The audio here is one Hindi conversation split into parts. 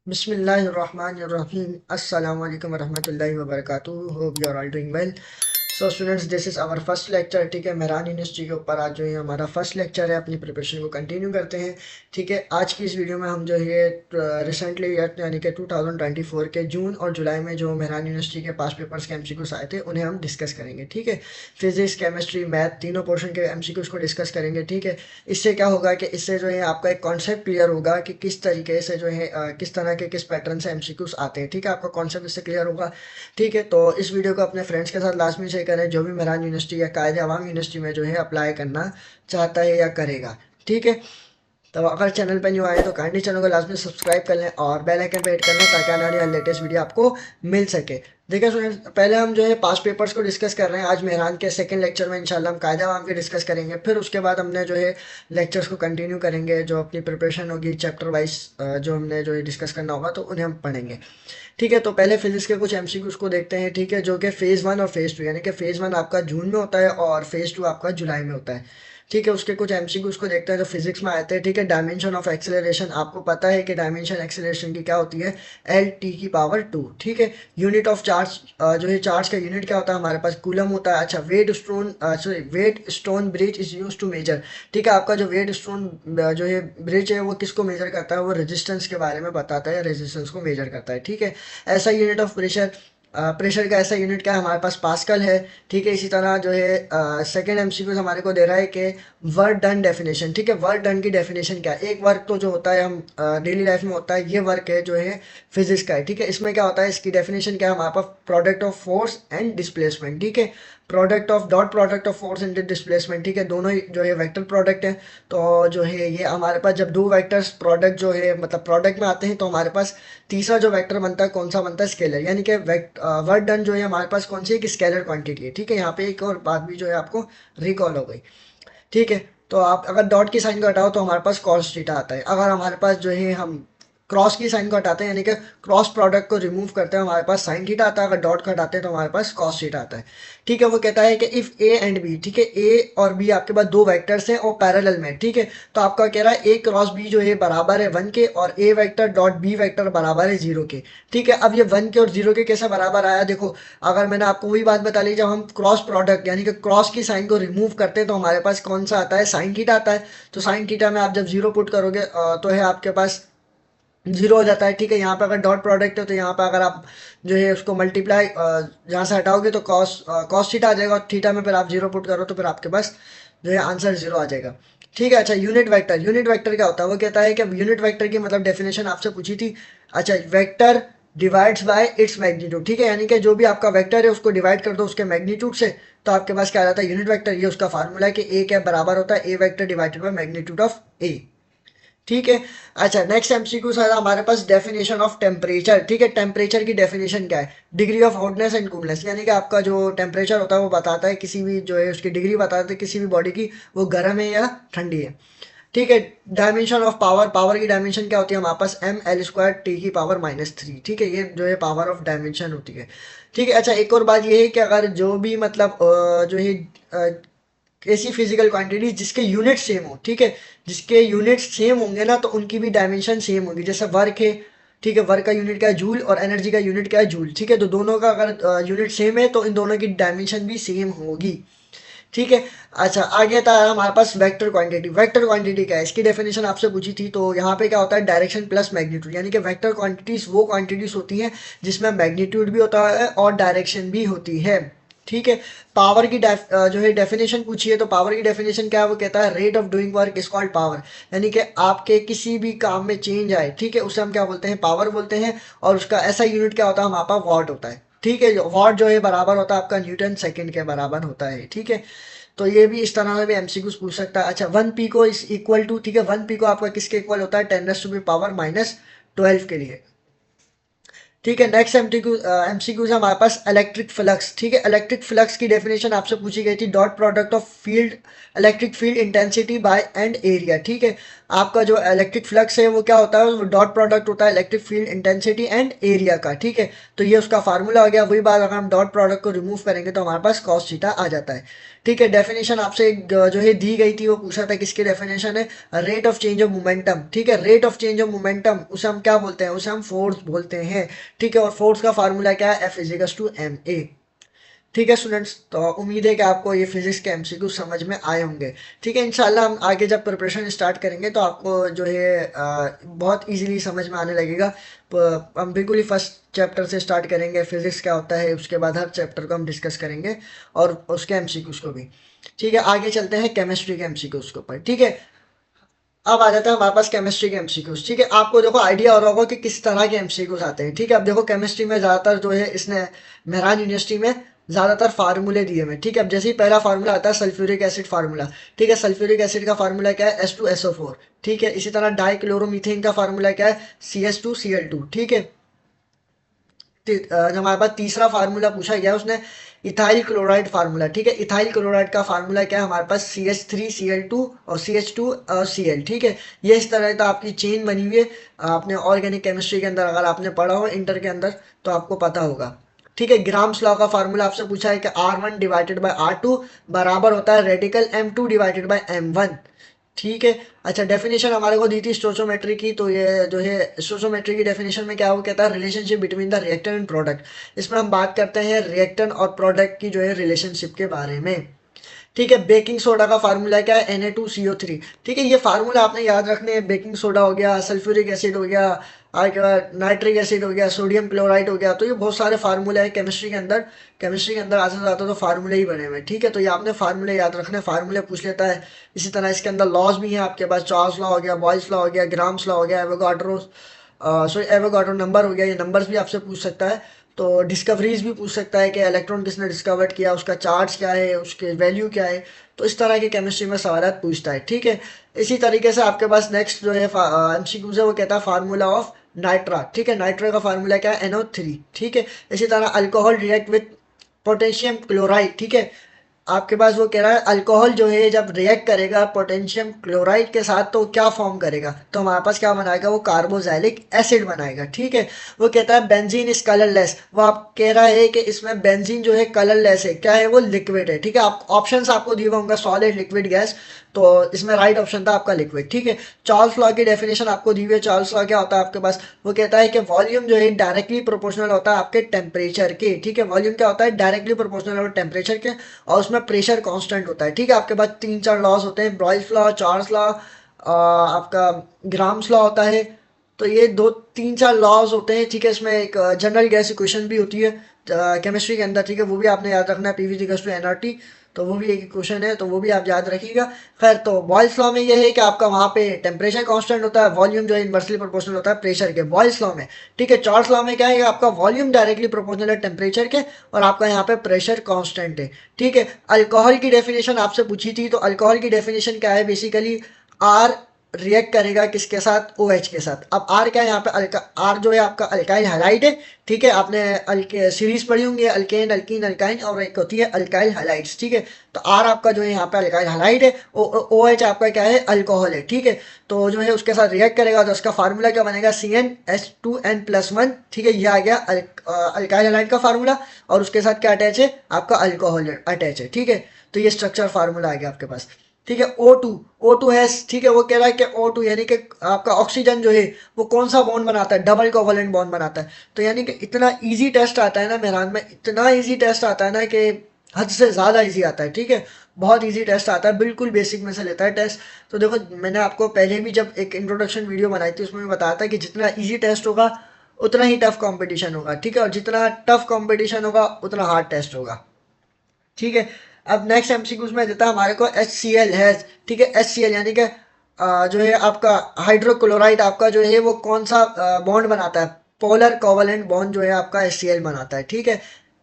Bismillahirrahmanirrahim. Assalamu alaikum warahmatullahi wabarakatuh. Hope you are all doing well. So students this is our first lecture. ठीक है, मेहरान यूनिवर्सिटी के ऊपर आज जो है हमारा फर्स्ट लेक्चर है। अपनी प्रिपरेशन को कंटिन्यू करते हैं। ठीक है, आज की इस वीडियो में हम जो है रिसेंटली यानी कि 2024 के जून और जुलाई में जो मेहरान यूनिवर्सिटी के पास पेपर्स के एमसीक्यूज आए थे उन्हें हम डिस्कस करेंगे। ठीक है, फिजिक्स केमिस्ट्री मैथ तीनों पोर्शन के एमसीक्यूज को डिस्कस करेंगे। ठीक है, इससे क्या होगा कि इससे जो है आपका एक कॉन्सेप्ट क्लियर होगा कि किस तरीके से जो है किस तरह के किस पैटर्न से एमसीक्यूज आते हैं। ठीक है, आपका कॉन्सेप्ट इससे क्लियर होगा। ठीक है, तो इस वीडियो को अपने फ्रेंड्स के साथ लाजमी शेयर करें जो भी मेहरान यूनिवर्सिटी या कायदे अवाम यूनिवर्सिटी में जो है अप्लाई करना चाहता है या करेगा। ठीक है, तो अगर चैनल पर न्यू आए तो काइंडली चैनल को लाजमी सब्सक्राइब कर लें और बेल आइकन पर हिट कर लें ताकि आने वाली लेटेस्ट वीडियो आपको मिल सके। देखिए स्टूडेंट्स, पहले हम जो है पास पेपर्स को डिस्कस कर रहे हैं। आज मेहरान के सेकंड लेक्चर में इंशाल्लाह हम कायदा वाम के डिस्कस करेंगे। फिर उसके बाद हमने जो है लेक्चर्स को कंटिन्यू करेंगे। जो अपनी प्रिपरेशन होगी चैप्टर वाइज जो हमने जो है डिस्कस करना होगा तो उन्हें हम पढ़ेंगे। ठीक है, तो पहले फिजिक्स के कुछ एमसीक्यूज को देखते हैं। ठीक है, जो कि फेज़ वन और फेज़ टू, यानी कि फेज़ वन आपका जून में होता है और फेज़ टू आपका जुलाई में होता है। ठीक है, उसके कुछ एमसीक्यूज को देखते हैं जो फिजिक्स में आते हैं। ठीक है, डायमेंशन ऑफ एक्सेलरेशन, आपको पता है कि डायमेंशन एक्सेलरेशन की क्या होती है, एल टी की पावर टू। ठीक है, यूनिट ऑफ चार्ज जो है चार्ज का यूनिट क्या होता है हमारे पास, कूलम होता है। अच्छा, Wheatstone bridge is use to measure. ठीक है, आपका जो वेट स्टोन जो है ब्रिज है वो किसको मेजर करता है, वो रेजिस्टेंस के बारे में बताता है, रेजिस्टेंस को मेजर करता है। ठीक है, ऐसा यूनिट ऑफ प्रेशर, प्रेशर का ऐसा यूनिट क्या है हमारे पास, पास्कल है। ठीक है, इसी तरह जो है सेकेंड एमसीक्यू हमारे को दे रहा है कि वर्क डन डेफिनेशन। ठीक है, वर्क डन की डेफिनेशन क्या है, एक वर्क तो जो होता है हम डेली लाइफ में होता है, ये वर्क है जो है फिजिक्स का है। ठीक है, इसमें क्या होता है, इसकी डेफिनेशन क्या है हमारे पास, product of force and displacement. ठीक है, product of force and displacement. ठीक है, दोनों ही जो है वेक्टर प्रोडक्ट है। तो जो है ये हमारे पास जब दो वेक्टर्स प्रोडक्ट जो है मतलब प्रोडक्ट में आते हैं तो हमारे पास तीसरा जो वेक्टर बनता है कौन सा बनता है, स्केलर। यानी कि वर्क डन जो है हमारे पास कौन सी एक स्केलर क्वांटिटी है। ठीक है, यहाँ पे एक और बात भी जो है आपको रिकॉल हो गई। ठीक है, तो आप अगर डॉट की साइन को हटाओ तो हमारे पास कॉस थीटा आता है। अगर हमारे पास जो है हम क्रॉस की साइन को हटाते हैं यानी कि क्रॉस प्रोडक्ट को रिमूव करते हैं हमारे पास साइन थीटा आता है। अगर डॉट को हटाते हैं तो हमारे पास कॉस थीटा आता है। ठीक है, वो कहता है कि इफ ए एंड बी, ठीक है, ए और बी आपके पास दो वेक्टर्स हैं और पैरेलल में। ठीक है, तो आपका कह रहा है ए क्रॉस बी जो है बराबर है 1 के और ए वेक्टर डॉट बी वेक्टर बराबर है 0 के। ठीक है, अब ये 1 के और 0 के कैसे बराबर आया, देखो अगर मैंने आपको वही बात बता ली, जब हम क्रॉस प्रोडक्ट यानी कि क्रॉस की साइन को रिमूव करते हैं तो हमारे पास कौन सा आता है, साइन थीटा आता है। तो साइन थीटा में आप जब 0 पुट करोगे तो है आपके पास 0 हो जाता है। ठीक है, यहाँ पे अगर डॉट प्रोडक्ट है तो यहाँ पे अगर आप जो है उसको मल्टीप्लाई यहाँ से हटाओगे तो कॉस थीटा आ जाएगा और थीटा में फिर आप 0 पुट करो तो फिर आपके पास जो है आंसर 0 आ जाएगा। ठीक है, अच्छा यूनिट वेक्टर क्या होता है, वो कहता है कि यूनिट वेक्टर की मतलब डेफिनेशन आपसे पूछी थी। अच्छा, vector divides bye its magnitude. ठीक है, यानी कि जो भी आपका वेक्टर है उसको डिवाइड कर दो उसके मैग्नीट्यूड से तो आपके पास क्या आ जाता है, यूनिट वेक्टर। ये उसका फार्मूला है कि ए क्या बराबर होता है, A vector divided by magnitude of A. ठीक है, अच्छा नेक्स्ट एमसीक्यू सर हमारे पास डेफिनेशन ऑफ टेम्परेचर। ठीक है, टेम्परेचर की डेफिनेशन क्या है, degree of hotness and coolness. यानी कि आपका जो टेम्परेचर होता है वो बताता है किसी भी जो है उसकी डिग्री बताता है किसी भी बॉडी की वो गर्म है या ठंडी है। ठीक है, डायमेंशन ऑफ पावर, पावर की डायमेंशन क्या होती है हमारे पास, एम एल स्क्वायर टी की पावर -3। ठीक है, ये जो है पावर ऑफ डायमेंशन होती है। ठीक है, अच्छा एक और बात ये है कि अगर जो भी मतलब जो है ऐसी फिजिकल क्वांटिटी जिसके यूनिट सेम हो। ठीक है, जिसके यूनिट सेम होंगे ना तो उनकी भी डायमेंशन सेम होगी। जैसे वर्क है, ठीक है, वर्क का यूनिट क्या है जूल और एनर्जी का यूनिट क्या है जूल। ठीक है, तो दोनों का अगर यूनिट सेम है तो इन दोनों की डायमेंशन भी सेम होगी। ठीक है, अच्छा आगे था हमारे पास वेक्टर क्वांटिटी। वेक्टर क्वांटिटी क्या है, इसकी डेफिनेशन आपसे पूछी थी। तो यहाँ पे क्या होता है, डायरेक्शन प्लस मैग्नीट्यूड। यानी कि वेक्टर क्वांटिटीज वो क्वांटिटीज होती हैं जिसमें मैग्नीट्यूड भी होता है और डायरेक्शन भी होती है। ठीक है, पावर की जो है डेफिनेशन पूछी है तो पावर की डेफिनेशन क्या है, वो कहता है rate of doing work is called power. यानी कि आपके किसी भी काम में चेंज आए, ठीक है, उसे हम क्या बोलते हैं, पावर बोलते हैं। और उसका ऐसा यूनिट क्या होता है हमारे पास, वॉट होता है। ठीक है, वॉट जो है बराबर होता है आपका न्यूटन सेकंड के बराबर होता है। ठीक है, तो ये भी इस तरह से भी एमसीक्यूज पूछ सकता है। अच्छा, 1 पी को इज इक्वल टू, ठीक है, 1 पी को आपका किसके इक्वल होता है, 10⁻⁻ -12 के लिए। ठीक है, नेक्स्ट एमसीक्यूज हमारे पास इलेक्ट्रिक फ्लक्स। ठीक है, इलेक्ट्रिक फ्लक्स की डेफिनेशन आपसे पूछी गई थी, dot product of field electric field intensity bye and area. ठीक है, आपका जो इलेक्ट्रिक फ्लक्स है वो क्या होता है, वो डॉट प्रोडक्ट होता है electric field intensity and area का। ठीक है, तो ये उसका फार्मूला हो गया। वही बात अगर हम डॉट प्रोडक्ट को रिमूव करेंगे तो हमारे पास कॉस थीटा आ जाता है। ठीक है, डेफिनेशन आपसे जो है दी गई थी, वो पूछा था किसकी डेफिनेशन है, rate of change of momentum. ठीक है, rate of change of momentum उसे हम क्या बोलते हैं, उसे हम फोर्स बोलते हैं। ठीक है, और फोर्स का फार्मूला क्या है, F equals to M A. ठीक है स्टूडेंट्स, तो उम्मीद है कि आपको ये फिजिक्स के एमसीक्यू समझ में आए होंगे। ठीक है, इंशाल्लाह हम आगे जब प्रिपरेशन स्टार्ट करेंगे तो आपको जो है बहुत इजीली समझ में आने लगेगा। हम बिल्कुल ही फर्स्ट चैप्टर से स्टार्ट करेंगे, फिजिक्स क्या होता है, उसके बाद हर चैप्टर को हम डिस्कस करेंगे और उसके एमसीक्यूज को भी। ठीक है, आगे चलते हैं केमिस्ट्री के एमसीक्यूज के ऊपर। ठीक है, अब आ जाता है हमारे पास केमिस्ट्री के एमसीक्यूज। ठीक है, आपको देखो आइडिया हो रहा होगा कि किस तरह के एमसीक्यूज आते हैं। ठीक है, अब देखो केमिस्ट्री में ज़्यादातर जो है इसने मेहरान यूनिवर्सिटी में ज़्यादातर फार्मूले दिए हुए हैं। ठीक है, अब जैसे ही पहला फार्मूला आता है सल्फ्यूरिक एसिड फार्मूला। ठीक है, सल्फ्यूरिक एसिड का फार्मूला क्या है, H2SO4। ठीक है, इसी तरह डाइक्लोरोमीथेन का फार्मूला क्या है, CH2Cl2। ठीक है, जो हमारे पास तीसरा फार्मूला पूछा गया है उसने इथाइल क्लोराइड फार्मूला। ठीक है, इथाइल क्लोराइड का फार्मूला क्या है हमारे पास, CH3Cl2 और CH2Cl। ठीक है, ये इस तरह का आपकी चेन बनी हुई है। आपने ऑर्गेनिक केमिस्ट्री के अंदर अगर आपने पढ़ा हो इंटर के अंदर तो आपको पता होगा। ठीक है, ग्राम्स लॉ का फार्मूला आपसे पूछा है कि R1 डिवाइडेड बाय R2 बराबर होता है radical M2 divided by M1। ठीक है, अच्छा डेफिनेशन हमारे को दी थी स्टोचोमेट्री की, तो ये जो है स्टोचोमेट्री की डेफिनेशन में क्या वो कहता है, relationship between the reactant and product. इसमें हम बात करते हैं रिएक्टेंट और प्रोडक्ट की जो है रिलेशनशिप के बारे में। ठीक है, बेकिंग सोडा का फार्मूला क्या है, Na2CO3। ठीक है, ये फार्मूला आपने याद रखने हैं, बेकिंग सोडा हो गया, सल्फ्यूरिक एसिड हो गया, नाइट्रिक एसिड हो गया, सोडियम क्लोराइड हो गया। तो ये बहुत सारे फार्मूले हैं केमिस्ट्री के अंदर। केमिस्ट्री के अंदर आते जाते तो फार्मूले ही बने हुए हैं। ठीक है, तो ये आपने फार्मूले याद रखने, फार्मूले पूछ लेता है। इसी तरह इसके अंदर लॉज भी हैं आपके पास, चार्ल्स लॉ हो गया, बॉयल्स लॉ हो गया, ग्राम्स लॉ हो गया, एवोगाड्रो सॉरी एवोगाड्रो नंबर हो गया, ये नंबर्स भी आपसे पूछ सकता है। तो डिस्कवरीज भी पूछ सकता है कि इलेक्ट्रॉन किसने डिस्कवर्ड किया, उसका चार्ज क्या है, उसके वैल्यू क्या है। तो इस तरह के केमिस्ट्री में सवाल पूछता है। ठीक है, इसी तरीके से आपके पास नेक्स्ट जो है एमसीक्यूज है, वो कहता है फार्मूला ऑफ नाइट्रा। ठीक है, नाइट्रा का फार्मूला क्या है, NO3। ठीक है, इसी तरह alcohol react with potassium chloride. ठीक है, आपके पास वो कह रहा है अल्कोहल जो है जब रिएक्ट करेगा पोटेशियम क्लोराइड के साथ तो क्या फॉर्म करेगा, तो हमारे पास क्या बनाएगा, वो कार्बोक्सिलिक एसिड बनाएगा। ठीक है, वो कहता है बेंजीन इज कलरलेस। वो आप कह रहा है कि इसमें बेंजीन जो है कलरलेस है, क्या है वो, लिक्विड है। ठीक है, आप ऑप्शंस आपको दिए होंगे सॉलिड, लिक्विड, गैस, तो इसमें राइट ऑप्शन था आपका लिक्विड। ठीक है, चार्ल्स लॉ की डेफिनेशन आपको दी हुई है। चार्ल्स लॉ क्या होता है आपके पास, वो कहता है कि वॉल्यूम जो है डायरेक्टली प्रोपोर्शनल होता है आपके टेम्परेचर के। ठीक है, वॉल्यूम क्या होता है, डायरेक्टली प्रोपोर्शनल होता है टेम्परेचर के, और उसमें प्रेशर कांस्टेंट होता है। ठीक है, आपके पास तीन चार लॉज होते हैं, ब्रॉयल्स लॉ, चार्ल्स लॉ, आपका ग्राम्स लॉ होता है। तो ये दो तीन चार लॉज होते हैं। ठीक है, इसमें एक जनरल गैस इक्वेशन भी होती है केमिस्ट्री के अंदर। ठीक है, वो भी आपने याद रखना है, PV=nRT। तो वो भी एक क्वेश्चन है, तो वो भी आप याद रखिएगा। खैर, तो बॉयल्स लॉ में ये है कि आपका वहाँ पे टेम्परेचर कांस्टेंट होता है, वॉल्यूम जो है इनवर्सली प्रोपोर्शनल होता है प्रेशर के, बॉयल्स लॉ में। ठीक है, चार्ल्स लॉ में क्या है, आपका वॉल्यूम डायरेक्टली प्रोपोर्शनल है टेम्परेचर के, और आपका यहाँ पे प्रेशर कांस्टेंट है। ठीक है, अल्कोहल की डेफिनेशन आपसे पूछी थी, तो अल्कोहल की डेफिनेशन क्या है, बेसिकली आर रिएक्ट करेगा किसके साथ, OH के साथ। अब आर क्या है यहाँ पे, आर जो है आपका अल्काइल हैलाइड है। ठीक है, आपने सीरीज पढ़ी होंगी अल्केन, अल्कीन, अल्काइन, और एक होती है अल्काइल हैलाइड्स। ठीक है, तो आर आपका जो है यहाँ पे अल्काइल हैलाइड है, OH आपका क्या है, अल्कोहल है। ठीक है, तो जो है उसके साथ रिएक्ट करेगा तो उसका फार्मूला क्या बनेगा, CnH2n+1। ठीक है, ये आ गया अल्काइल हैलाइड का फार्मूला, और उसके साथ क्या अटैच है, आपका अल्कोहल अटैच है। ठीक है, तो ये स्ट्रक्चर फार्मूला आ गया आपके पास। ठीक है, O2 है। ठीक है, वो कह रहा है कि O2 यानी कि आपका ऑक्सीजन जो है वो कौन सा बॉन्ड बनाता है, डबल कोवलेंट बॉन्ड बनाता है। तो यानी कि इतना इजी टेस्ट आता है ना मेहरान में, इतना इजी टेस्ट आता है ना कि हद से ज़्यादा इजी आता है। ठीक है, बहुत इजी टेस्ट आता है, बिल्कुल बेसिक में से लेता है टेस्ट। तो देखो, मैंने आपको पहले भी जब एक इंट्रोडक्शन वीडियो बनाई थी उसमें भी बताया था कि जितना ईजी टेस्ट होगा उतना ही टफ कंपटीशन होगा। ठीक है, और जितना टफ कंपटीशन होगा उतना हार्ड टेस्ट होगा। ठीक है, अब नेक्स्ट एमसीक्यूज में देता है हमारे को HCl है। ठीक है, HCl यानी कि जो है आपका हाइड्रोक्लोराइड आपका जो है वो कौन सा बॉन्ड बनाता है, पोलर कोवलेंट बॉन्ड जो है आपका HCl बनाता है। ठीक है,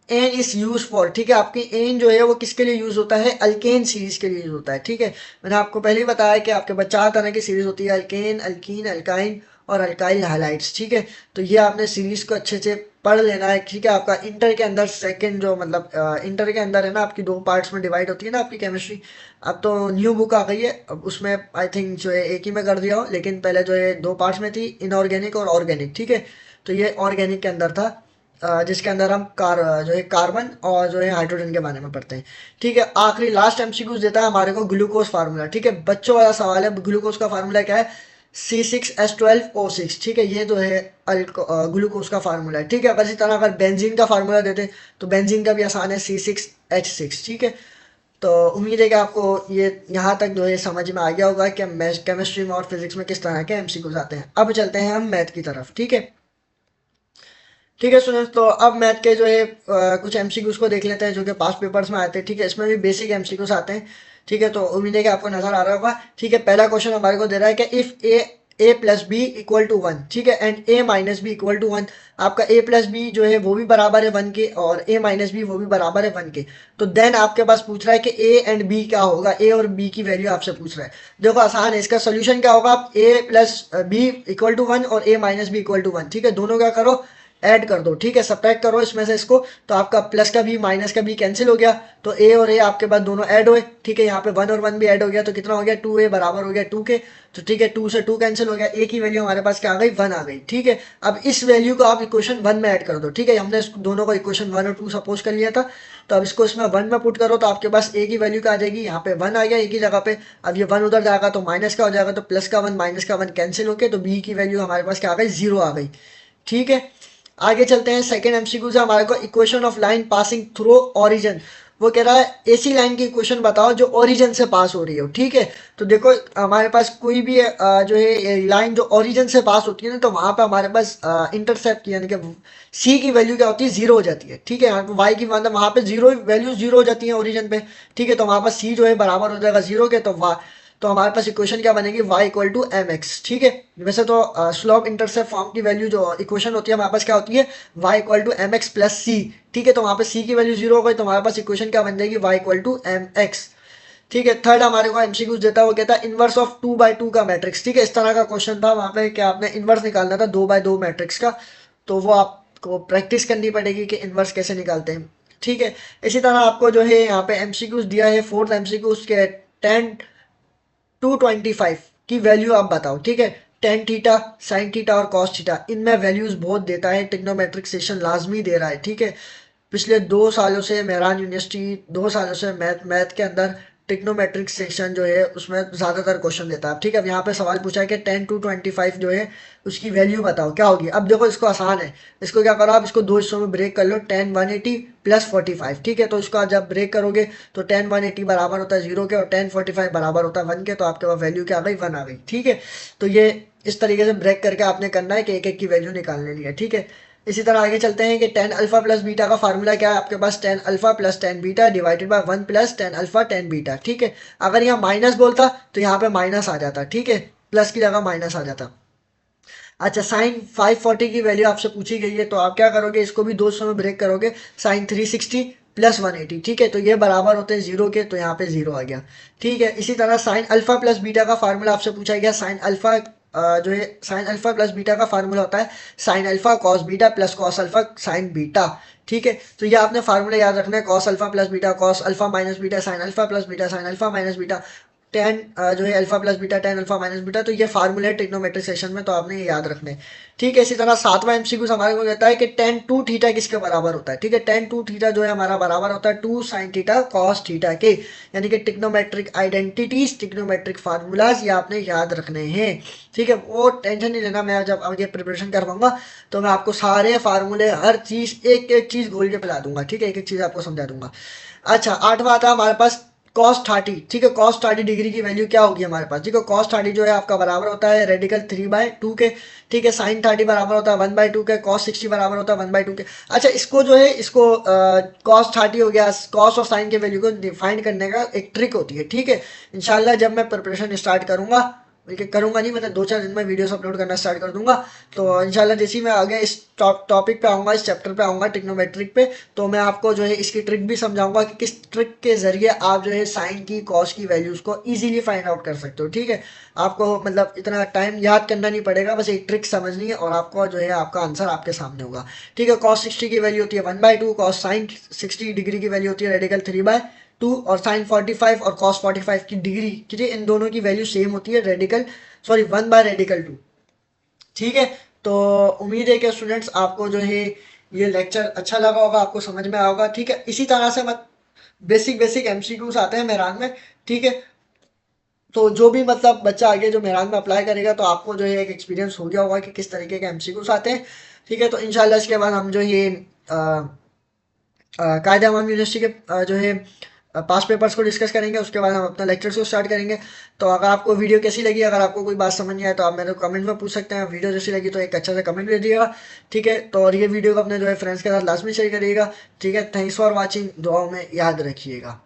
एन इज यूज फॉर। ठीक है, आपकी एन जो है वो किसके लिए यूज होता है, अल्केन सीरीज के लिए यूज होता है। ठीक है, मैंने आपको पहले ही बताया कि आपके पास 4 तरह की सीरीज होती है, अल्केन, अल्कीन, अल्काइन और अल्काइल हैलाइड्स। ठीक है, तो ये आपने सीरीज को अच्छे से पढ़ लेना है। ठीक है, आपका इंटर के अंदर सेकंड जो मतलब इंटर के अंदर है ना, आपकी 2 पार्ट्स में डिवाइड होती है ना आपकी केमिस्ट्री। अब तो न्यू बुक आ गई है, अब उसमें आई थिंक जो है एक ही में कर दिया हो, लेकिन पहले जो है 2 पार्ट्स में थी, इनऑर्गेनिक और ऑर्गेनिक। ठीक है, तो ये ऑर्गेनिक के अंदर था जिसके अंदर हम जो है कार्बन और जो है हाइड्रोजन के बारे में पढ़ते हैं। ठीक है, आखिरी लास्ट एमसीक्यूज देता है हमारे को ग्लूकोज फार्मूला। ठीक है, बच्चों वाला सवाल है, ग्लूकोज का फार्मूला क्या है? C6H12O6। ठीक है, ये जो है ग्लूकोज का फार्मूला है। ठीक है, अगर इसी तरह अगर बेंजीन का फार्मूला देते तो बेंजीन का भी आसान है, C6H6। ठीक है, तो उम्मीद है कि आपको ये यहाँ तक जो है समझ में आ गया होगा कि केमिस्ट्री में और फिजिक्स में किस तरह के एमसीक्यूज आते हैं। अब चलते हैं हम मैथ की तरफ। ठीक है, ठीक है स्टूडेंट्स, तो अब मैथ के जो है कुछ एमसीक्यूज को देख लेते हैं जो कि पास्ट पेपर्स में आते हैं। ठीक है, इसमें भी बेसिक एमसीक्यूज आते हैं। ठीक है, तो उम्मीद है कि आपको नजर आ रहा होगा। ठीक है, पहला क्वेश्चन हमारे को दे रहा है कि if A plus B equal to one. ठीक है, and A minus B equal to one. आपका ए प्लस बी जो है वो भी बराबर है वन के, और ए माइनस बी वो भी बराबर है वन के। तो देन आपके पास पूछ रहा है कि ए एंड बी क्या होगा, ए और बी की वैल्यू आपसे पूछ रहा है। देखो आसान है, इसका सोल्यूशन क्या होगा? आप A plus B equal to one और A minus B equal to one. ठीक है, दोनों क्या करो, ऐड कर दो। ठीक है, सब्ट्रैक्ट करो इसमें से इसको, तो आपका प्लस का बी माइनस का बी कैंसिल हो गया, तो ए और ए आपके पास दोनों ऐड हुए। ठीक है, यहाँ पे वन और वन भी ऐड हो गया, तो कितना हो गया? 2a बराबर हो गया 2 के। तो ठीक है, 2 से 2 कैंसिल हो गया, ए की वैल्यू हमारे पास क्या आ गई? 1 आ गई। ठीक है, अब इस वैल्यू को आप इक्वेशन 1 में ऐड कर दो। ठीक है, हमने दोनों को इक्वेशन 1 और 2 सपोज कर लिया था, तो अब इसको इसमें 1 में पुट करो, तो आपके पास ए की वैल्यू क्या आ जाएगी? यहाँ पे 1 आ गया ए की जगह पे। अब ये 1 उधर जाएगा तो माइनस का हो जाएगा, तो प्लस का 1 माइनस का 1 कैंसिल होके, तो बी की वैल्यू हमारे पास क्या आ गई? 0 आ गई। ठीक है, आगे चलते हैं। सेकंड एमसीक्यू से हमारे को equation of line passing through origin. वो कह रहा है ऐसी लाइन की इक्वेशन बताओ जो ओरिजिन से पास हो रही हो। ठीक है, तो देखो हमारे पास कोई भी जो है लाइन जो ओरिजिन से पास होती है ना, तो वहां पे हमारे पास इंटरसेप्ट यानी कि सी की वैल्यू क्या होती है? 0 हो जाती है। ठीक है, यहाँ पे वाई की मतलब वहां पे जीरो वैल्यू 0 हो जाती है ओरिजिन पे। ठीक है, तो वहां पर सी जो है बराबर हो जाएगा 0 के, तो हमारे पास इक्वेशन क्या बनेगी? y equal to M X. ठीक है, वैसे तो स्लोप इंटरसेप्ट फॉर्म की वैल्यू जो इक्वेशन होती है हमारे पास क्या होती है? y equal to M X plus C. ठीक है, तो वहां पे c की वैल्यू 0 हो गई, तो हमारे पास इक्वेशन क्या बन जाएगी? y equal to M X. ठीक है, थर्ड हमारे को एमसीक्यूज देता है, वो कहता है इनवर्स ऑफ 2/2 का मैट्रिक्स। ठीक है, इस तरह का क्वेश्चन था वहां पे, क्या आपने इनवर्स निकालना था 2/2 मैट्रिक्स का, तो वो आपको प्रैक्टिस करनी पड़ेगी कि इनवर्स कैसे निकालते हैं। ठीक है, इसी तरह आपको जो है यहाँ पे एमसीक्यूज दिया है, फोर्थ एमसीक्यूज के 10 to 25 की वैल्यू आप बताओ। ठीक है, टेन थीटा, साइन थीटा और कॉस थीटा, इनमें वैल्यूज बहुत देता है, ट्रिग्नोमेट्रिक सेशन लाजमी दे रहा है। ठीक है, पिछले 2 सालों से मेहरान यूनिवर्सिटी 2 सालों से मैथ के अंदर ट्रिग्नोमेट्रिक सेक्शन जो है उसमें ज़्यादातर क्वेश्चन देता है। ठीक है, अब यहाँ पे सवाल पूछा है कि 10 to 25 जो है उसकी वैल्यू बताओ क्या होगी। अब देखो इसको आसान है, इसको क्या करो आप इसको दो हिस्सों में ब्रेक कर लो, 10 180 प्लस 45। ठीक है, तो इसको आप जब ब्रेक करोगे तो 10 180 बराबर होता है 0 के, और 10 45 बराबर होता है 1 के, तो आपके पास वैल्यू क्या आ गई? 1 आ गई। ठीक है, तो ये इस तरीके से ब्रेक करके आपने करना है कि एक एक की वैल्यू निकाल लेनी है। ठीक है, इसी तरह आगे चलते हैं कि टेन अल्फा प्लस बीटा का फार्मूला क्या है आपके पास? 10 alpha plus 10 beta divided by 1 plus 10 alpha 10 beta. ठीक है, अगर यहाँ माइनस बोलता तो यहाँ पे माइनस आ जाता। ठीक है, प्लस की जगह माइनस आ जाता। अच्छा, साइन 540 की वैल्यू आपसे पूछी गई है, तो आप क्या करोगे? इसको भी 200 में ब्रेक करोगे, साइन 360 प्लस 180। ठीक है, तो ये बराबर होते हैं 0 के, तो यहाँ पे 0 आ गया। ठीक है, इसी तरह साइन अल्फा प्लस बीटा का फार्मूला आपसे पूछा गया। साइन अल्फा जो है साइन अल्फा प्लस बीटा का फार्मूला होता है sine alpha cos beta plus cos alpha sign beta. ठीक है, तो ये आपने फार्मूला याद रखना है, cos alpha plus beta cos alpha minus beta sine alpha plus beta sine alpha minus beta, ten जो है alpha plus beta 10 alpha minus beta. तो ये फार्मूला है ट्रिग्नोमेट्रिक सेक्शन में, तो आपने ये याद रखने। ठीक है, इसी तरह सातवां एमसीक्यू हमारे को कहता है कि 10 2 थीटा किसके बराबर होता है? ठीक है, 10 2 थीटा जो है हमारा बराबर होता है 2 साइन थीटा कॉस थीटा के, यानी कि ट्रिग्नोमेट्रिक आइडेंटिटीज, ट्रिग्नोमेट्रिक फार्मूलाज ये आपने याद रखने हैं। ठीक है, वो टेंशन नहीं लेना, मैं जब आगे प्रिपरेशन कर पाऊंगा तो मैं आपको सारे फार्मूले हर चीज एक एक चीज घोल के पिला दूंगा। ठीक है, एक एक चीज आपको समझा दूंगा। अच्छा, आठवां आता है हमारे पास कॉस 30। ठीक है, कॉस 30 डिग्री की वैल्यू क्या होगी हमारे पास? ठीक है, कॉस 30 जो है आपका बराबर होता है रेडिकल 3/2 के। ठीक है, साइन 30 बराबर होता है 1/2 के, कॉस 60 बराबर होता है 1/2 के। अच्छा, इसको जो है इसको कॉस 30 हो गया, कॉस और साइन के वैल्यू को डिफाइन करने का एक ट्रिक होती है। ठीक है, इंशाल्लाह जब मैं प्रिपरेशन स्टार्ट करूंगा, बल्कि करूंगा नहीं, मतलब 2 4 दिन में वीडियोस अपलोड करना स्टार्ट कर दूंगा, तो इंशाल्लाह जैसे ही मैं आगे इस टॉपिक पे आऊंगा, इस चैप्टर पे आऊंगा ट्रिग्नोमेट्रिक पे, तो मैं आपको जो है इसकी ट्रिक भी समझाऊंगा कि किस ट्रिक के जरिए आप जो है साइन की कॉस की वैल्यूज को इजीली फाइंड आउट कर सकते हो। ठीक है, आपको मतलब इतना टाइम याद करना नहीं पड़ेगा, बस एक ट्रिक समझनी है और आपको जो है आपका आंसर आपके सामने होगा। ठीक है, कॉस 60 की वैल्यू होती है 1/2, कॉस साइन 60 डिग्री की वैल्यू होती है रेडिकल 3/2, और साइन 45 और कॉस 45 की डिग्री, ठीक है, इन दोनों की वैल्यू सेम होती है रेडिकल 1/रेडिकल 2। ठीक है, तो उम्मीद है कि स्टूडेंट्स आपको जो है ये लेक्चर अच्छा लगा होगा, आपको समझ में आया होगा। ठीक है, इसी तरह से मत बेसिक बेसिक एमसीक्यूज आते हैं मेरान में। ठीक है, तो जो भी मतलब बच्चा आगे जो मेरान में अप्लाई करेगा तो आपको जो है एक एक्सपीरियंस हो गया होगा कि किस तरीके के एमसीक्यूज आते हैं। ठीक है, तो इंशाल्लाह इसके बाद हम जो ये कायदे अवाम यूनिवर्सिटी के जो है पास पेपर्स को डिस्कस करेंगे, उसके बाद हम अपना लेक्चर्स को स्टार्ट करेंगे। तो अगर आपको वीडियो कैसी लगी, अगर आपको कोई बात समझ नहीं आए तो आप मेरे को कमेंट में पूछ सकते हैं। वीडियो जैसी लगी तो एक अच्छा सा कमेंट दे दिएगा। ठीक है, तो और ये वीडियो को अपने जो है फ्रेंड्स के साथ लाजमी शेयर करिएगा। ठीक है, थैंक्स फॉर वॉचिंग, दुआओं में याद रखिएगा।